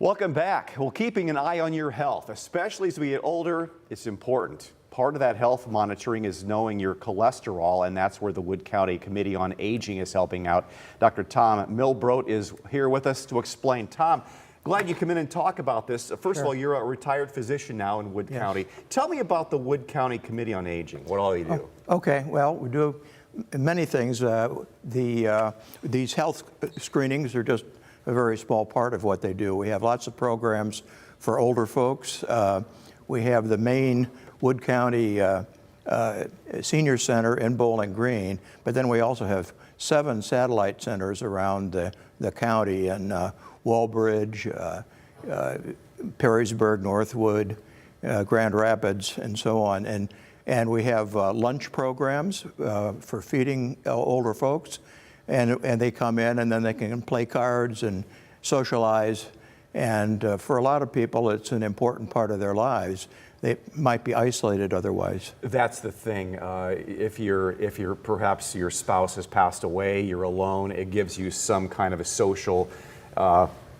Welcome back. Well, keeping an eye on your health, especially as we get older, it's important. Part of that health monitoring is knowing your cholesterol, and that's where the Wood County Committee on Aging is helping out. Dr. Tom Milbrodt is here with us to explain. Tom, glad you come in and talk about this. First of all, you're a retired physician now in Wood County. Tell me about the Wood County Committee on Aging. What all you do? Okay, well, we do many things. These health screenings are just a very small part of what they do. We have lots of programs for older folks. We have the main Wood County Senior Center in Bowling Green, but then we also have 7 satellite centers around the county in Walbridge, Perrysburg, Northwood, Grand Rapids, and so on. And we have lunch programs for feeding older folks. And they come in and then they can play cards and socialize. And for a lot of people, it's an important part of their lives. They might be isolated otherwise. That's the thing. If you're perhaps your spouse has passed away, you're alone, it gives you some kind of a social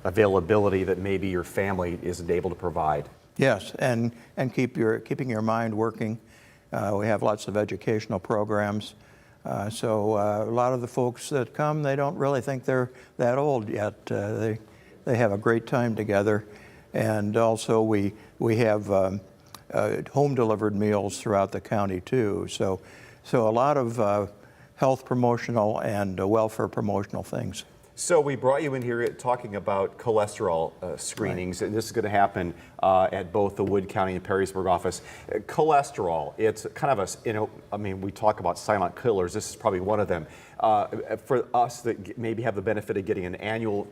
availability that maybe your family isn't able to provide. Yes, and keeping your mind working. We have lots of educational programs. So a lot of the folks that come, they don't really think they're that old yet. They have a great time together. And also we have home delivered meals throughout the county too. So a lot of health promotional and welfare promotional things. So we brought you in here talking about cholesterol screenings, and this is going to happen at both the Wood County and Perrysburg office. Cholesterol, it's kind of I mean, we talk about silent killers. This is probably one of them. For us that maybe have the benefit of getting an annual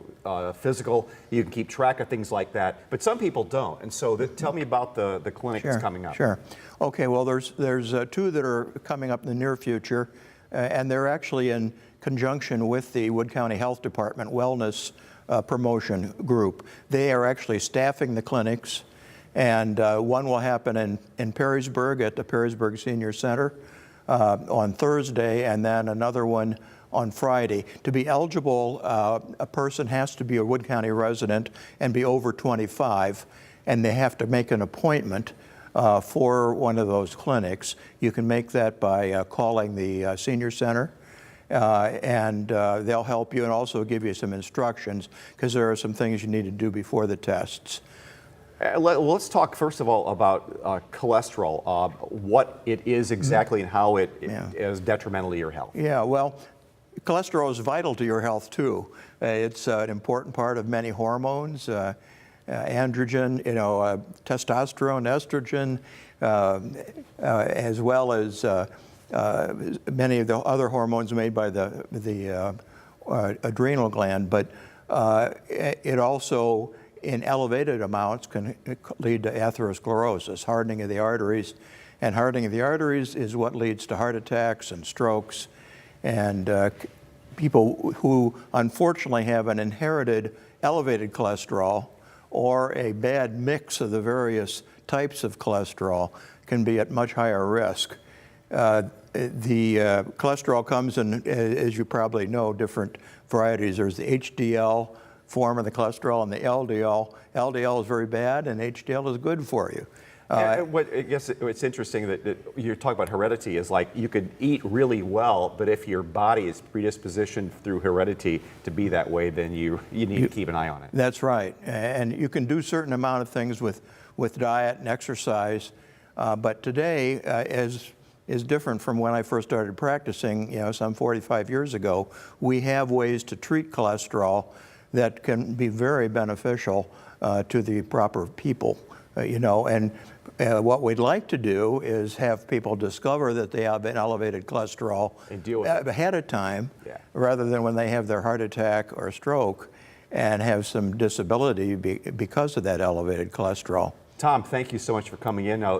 physical, you can keep track of things like that, but some people don't. And so tell me about the clinic that's coming up. Sure. Okay, well, there's 2 that are coming up in the near future, and they're actually in conjunction with the Wood County Health Department Wellness Promotion Group. They are actually staffing the clinics, and one will happen in Perrysburg at the Perrysburg Senior Center on Thursday, and then another one on Friday. To be eligible, a person has to be a Wood County resident and be over 25, and they have to make an appointment for one of those clinics. You can make that by calling the Senior Center. And they'll help you and also give you some instructions, because there are some things you need to do before the tests. Let's talk first of all about cholesterol, what it is exactly and how it is detrimental to your health. Yeah, well, cholesterol is vital to your health too. It's an important part of many hormones, androgen, testosterone, estrogen, as well as many of the other hormones made by the adrenal gland, but it also, in elevated amounts, can lead to atherosclerosis, hardening of the arteries. And hardening of the arteries is what leads to heart attacks and strokes. And people who unfortunately have an inherited elevated cholesterol or a bad mix of the various types of cholesterol can be at much higher risk. The cholesterol comes in, as you probably know, different varieties. There's the HDL form of the cholesterol and the LDL. LDL is very bad and HDL is good for you. I guess it's interesting that you're talking about heredity is like you could eat really well, but if your body is predispositioned through heredity to be that way, then you need to keep an eye on it. That's right. And you can do certain amount of things with diet and exercise, but today, is different from when I first started practicing, some 45 years ago. We have ways to treat cholesterol that can be very beneficial to the proper people, and what we'd like to do is have people discover that they have an elevated cholesterol and deal with it ahead of time, rather than when they have their heart attack or stroke and have some disability because of that elevated cholesterol. Tom, thank you so much for coming in. Now,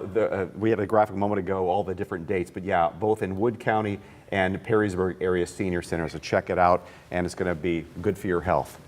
we had a graphic a moment ago, all the different dates, but yeah, both in Wood County and Perrysburg area senior center, so check it out, and it's going to be good for your health.